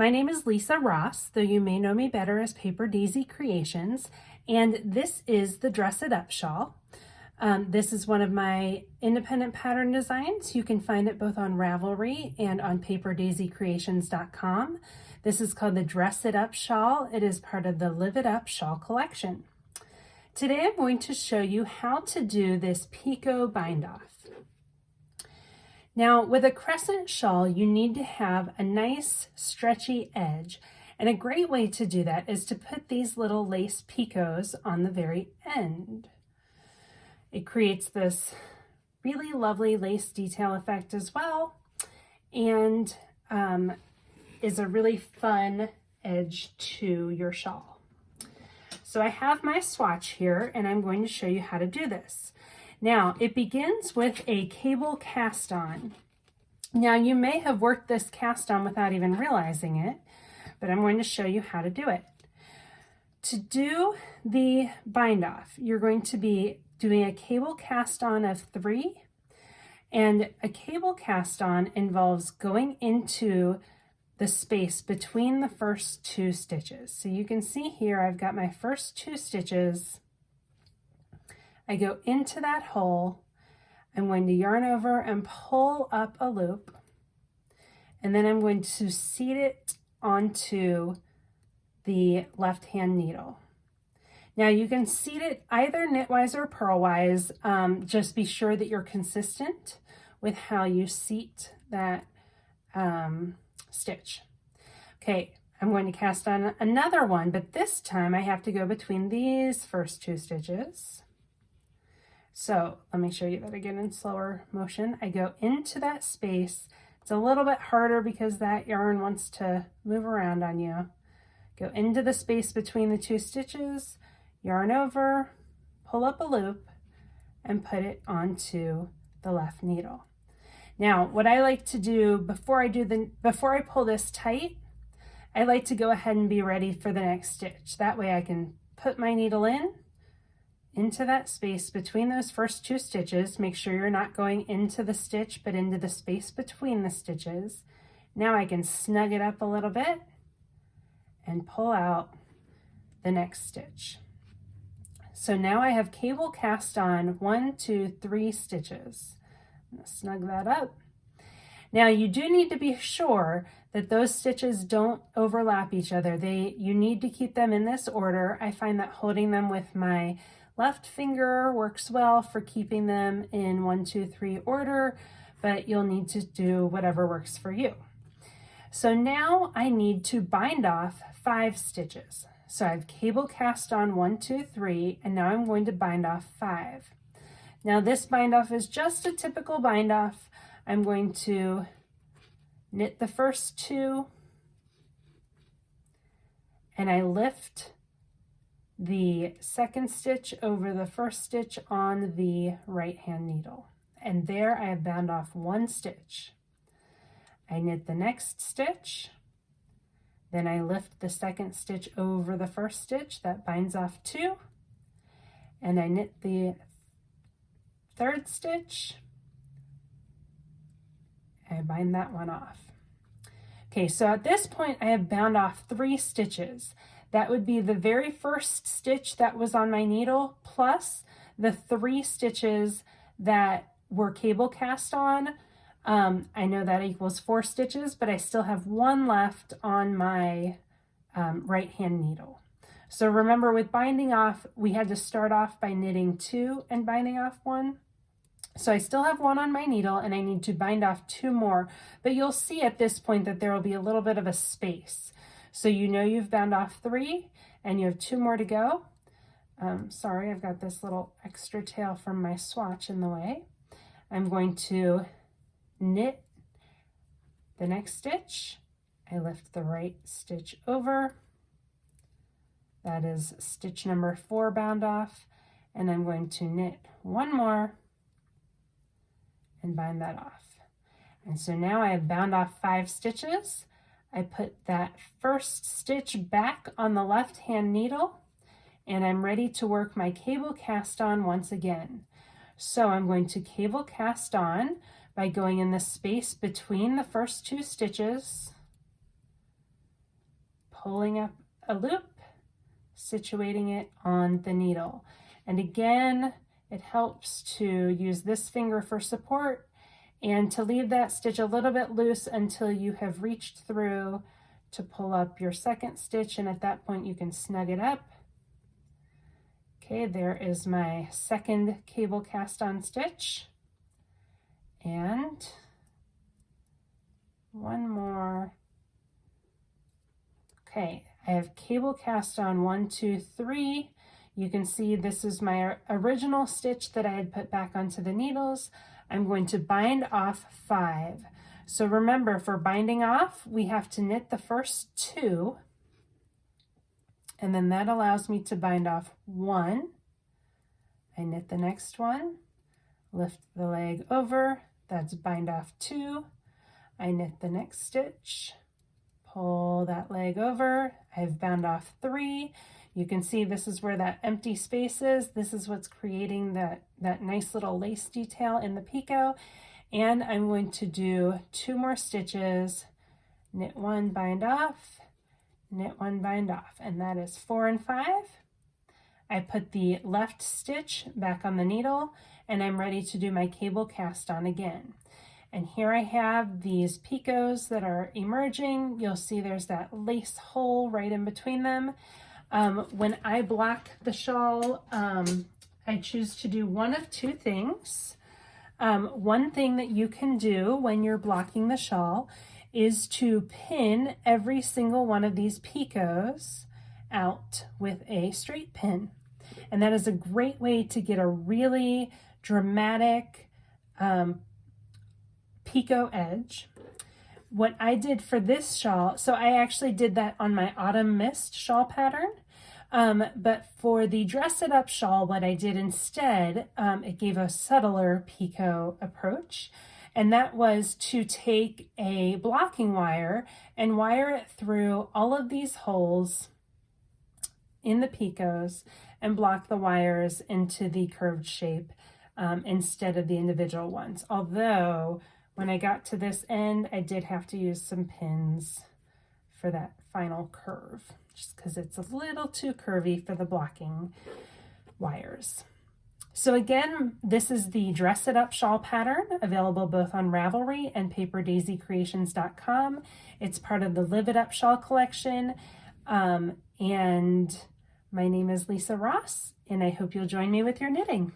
My name is Lisa Ross, though you may know me better as Paper Daisy Creations, and this is the Dress It Up shawl. This is one of my independent pattern designs. You can find it both on Ravelry and on paperdaisycreations.com. This is called the Dress It Up shawl. It is part of the Live It Up shawl collection. Today I'm going to show you how to do this Picot BindOff. Now, with a crescent shawl, you need to have a nice stretchy edge. And a great way to do that is to put these little lace picots on the very end. It creates this really lovely lace detail effect as well, and is a really fun edge to your shawl. So I have my swatch here, and I'm going to show you how to do this. Now, it begins with a cable cast on. Now, you may have worked this cast on without even realizing it, but I'm going to show you how to do it. To do the bind off, you're going to be doing a cable cast on of 3, and a cable cast on involves going into the space between the first 2 stitches. So you can see here I've got my first 2 stitches. I go into that hole, I'm going to yarn over and pull up a loop, and then I'm going to seat it onto the left hand needle. Now you can seat it either knitwise or purlwise. Just be sure that you're consistent with how you seat that stitch. Okay, I'm going to cast on another one, but this time I have to go between these first 2 stitches. So let me show you that again in slower motion. I go into that space. It's a little bit harder because that yarn wants to move around on you. Go into the space between the 2 stitches, yarn over, pull up a loop, and put it onto the left needle. Now, what I like to do before I pull this tight, I like to go ahead and be ready for the next stitch. That way I can put my needle into that space between those first 2 stitches. Make sure you're not going into the stitch, but into the space between the stitches. Now I can snug it up a little bit and pull out the next stitch. So now I have cable cast on 1, 2, 3 stitches. I'm gonna snug that up. Now you do need to be sure that those stitches don't overlap each other. You need to keep them in this order. I find that holding them with my left finger works well for keeping them in 1, 2, 3 order, but you'll need to do whatever works for you. So now I need to bind off 5 stitches. So I've cable cast on 1, 2, 3, and now I'm going to bind off 5. Now this bind off is just a typical bind off. I'm going to knit the first 2, and I lift the second stitch over the first stitch on the right hand needle. And there I have bound off 1 stitch. I knit the next stitch, then I lift the second stitch over the first stitch, that binds off 2, and I knit the third stitch, I bind that one off. Okay, so at this point I have bound off 3 stitches. That would be the very first stitch that was on my needle plus the 3 stitches that were cable cast on. I know that equals 4 stitches, but I still have 1 left on my right hand needle. So remember, with binding off, we had to start off by knitting 2 and binding off 1. So I still have 1 on my needle, and I need to bind off 2 more, but you'll see at this point that there will be a little bit of a space. So you know you've bound off 3 and you have 2 more to go. Sorry, I've got this little extra tail from my swatch in the way. I'm going to knit the next stitch. I lift the right stitch over. That is stitch number 4 bound off. And I'm going to knit 1 more and bind that off. And so now I have bound off 5 stitches. I put that first stitch back on the left hand needle, and I'm ready to work my cable cast on once again. So I'm going to cable cast on by going in the space between the first 2 stitches, pulling up a loop, situating it on the needle. And again, it helps to use this finger for support and to leave that stitch a little bit loose until you have reached through to pull up your second stitch, and at that point you can snug it up. Okay, there is my second cable cast on stitch, and one more. Okay, I have cable cast on 1, 2, 3. You can see this is my original stitch that I had put back onto the needles. I'm going to bind off 5. So remember, for binding off, we have to knit the first 2, and then that allows me to bind off 1. I knit the next one, lift the leg over, that's bind off 2. I knit the next stitch, pull that leg over, I've bound off 3. You can see this is where that empty space is. This is what's creating that nice little lace detail in the picot. And I'm going to do 2 more stitches, knit 1, bind off, knit 1, bind off, and that is 4 and 5. I put the left stitch back on the needle, and I'm ready to do my cable cast on again. And here I have these picots that are emerging. You'll see there's that lace hole right in between them. When I block the shawl, I choose to do one of 2 things. One thing that you can do when you're blocking the shawl is to pin every single one of these picots out with a straight pin. And that is a great way to get a really dramatic picot edge. What I did for this shawl, so I actually did that on my Autumn Mist shawl pattern, but for the Dress It Up shawl, what I did instead, it gave a subtler picot approach, and that was to take a blocking wire and wire it through all of these holes in the picots and block the wires into the curved shape instead of the individual ones. Although when I got to this end, I did have to use some pins for that final curve, just because it's a little too curvy for the blocking wires. So again, this is the Dress It Up shawl pattern, available both on Ravelry and paperdaisycreations.com. It's part of the Live It Up shawl collection. And my name is Lisa Ross, and I hope you'll join me with your knitting.